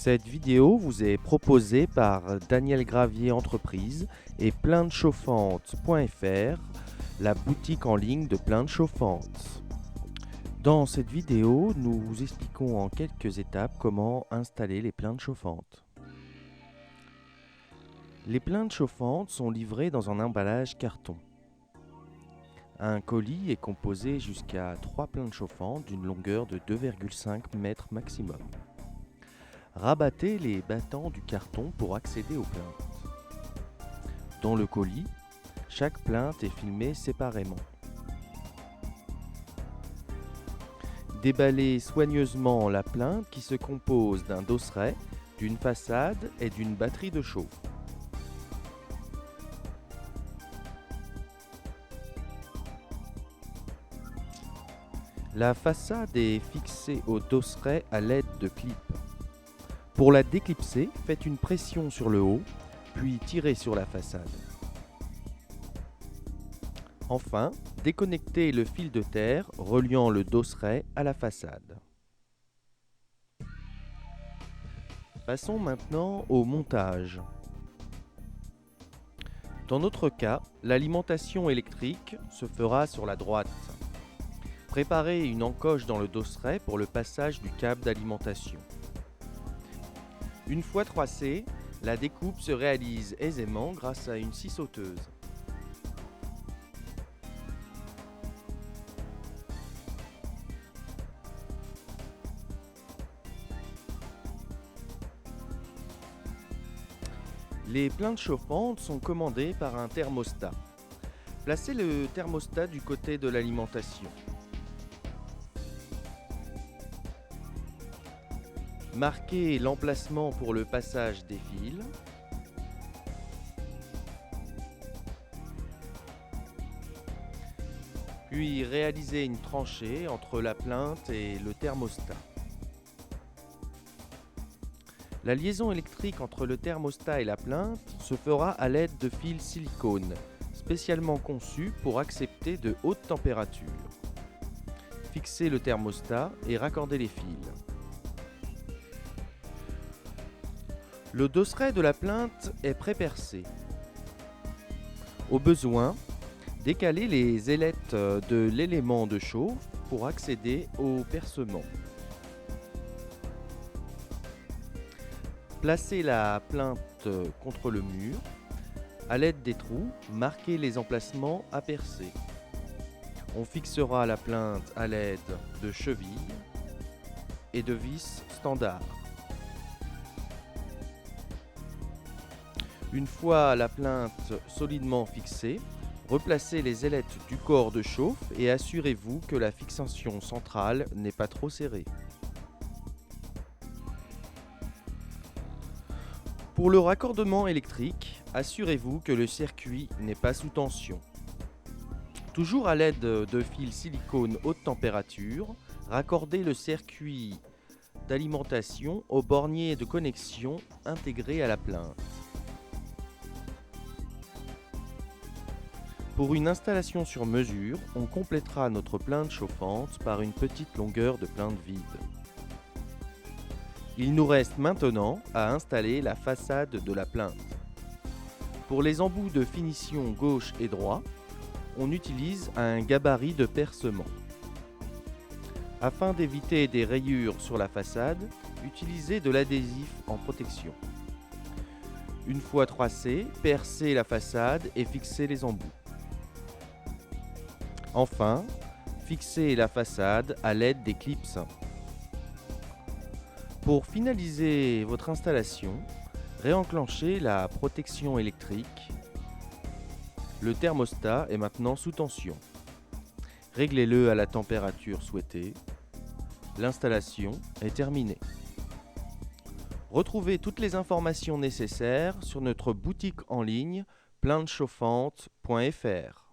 Cette vidéo vous est proposée par Daniel Gravier Entreprises et plaintechauffantes.fr, la boutique en ligne de Plainte Chauffante. Dans cette vidéo, nous vous expliquons en quelques étapes comment installer les plaintes chauffantes. Les plaintes chauffantes sont livrées dans un emballage carton. Un colis est composé jusqu'à 3 plaintes chauffantes d'une longueur de 2,5 mètres maximum. Rabattez les battants du carton pour accéder aux plaintes. Dans le colis, chaque plainte est filmée séparément. Déballez soigneusement la plainte qui se compose d'un dosseret, d'une façade et d'une batterie de chauffe. La façade est fixée au dosseret à l'aide de clips. Pour la déclipser, faites une pression sur le haut, puis tirez sur la façade. Enfin, déconnectez le fil de terre reliant le dosseret à la façade. Passons maintenant au montage. Dans notre cas, l'alimentation électrique se fera sur la droite. Préparez une encoche dans le dosseret pour le passage du câble d'alimentation. Une fois tracée, la découpe se réalise aisément grâce à une scie sauteuse. Les plaintes chauffantes sont commandées par un thermostat. Placez le thermostat du côté de l'alimentation. Marquez l'emplacement pour le passage des fils. Puis réalisez une tranchée entre la plainte et le thermostat. La liaison électrique entre le thermostat et la plainte se fera à l'aide de fils silicone, spécialement conçus pour accepter de hautes températures. Fixez le thermostat et raccordez les fils. Le dosseret de la plainte est pré-percé. Au besoin, décalez les ailettes de l'élément de chauffe pour accéder au percement. Placez la plainte contre le mur. À l'aide des trous, marquez les emplacements à percer. On fixera la plainte à l'aide de chevilles et de vis standards. Une fois la plainte solidement fixée, replacez les ailettes du corps de chauffe et assurez-vous que la fixation centrale n'est pas trop serrée. Pour le raccordement électrique, assurez-vous que le circuit n'est pas sous tension. Toujours à l'aide de fils silicone haute température, raccordez le circuit d'alimentation au bornier de connexion intégré à la plainte. Pour une installation sur mesure, on complétera notre plainte chauffante par une petite longueur de plainte vide. Il nous reste maintenant à installer la façade de la plainte. Pour les embouts de finition gauche et droit, on utilise un gabarit de percement. Afin d'éviter des rayures sur la façade, utilisez de l'adhésif en protection. Une fois tracé, percez la façade et fixez les embouts. Enfin, fixez la façade à l'aide des clips. Pour finaliser votre installation, réenclenchez la protection électrique. Le thermostat est maintenant sous tension. Réglez-le à la température souhaitée. L'installation est terminée. Retrouvez toutes les informations nécessaires sur notre boutique en ligne plaintechauffantes.fr.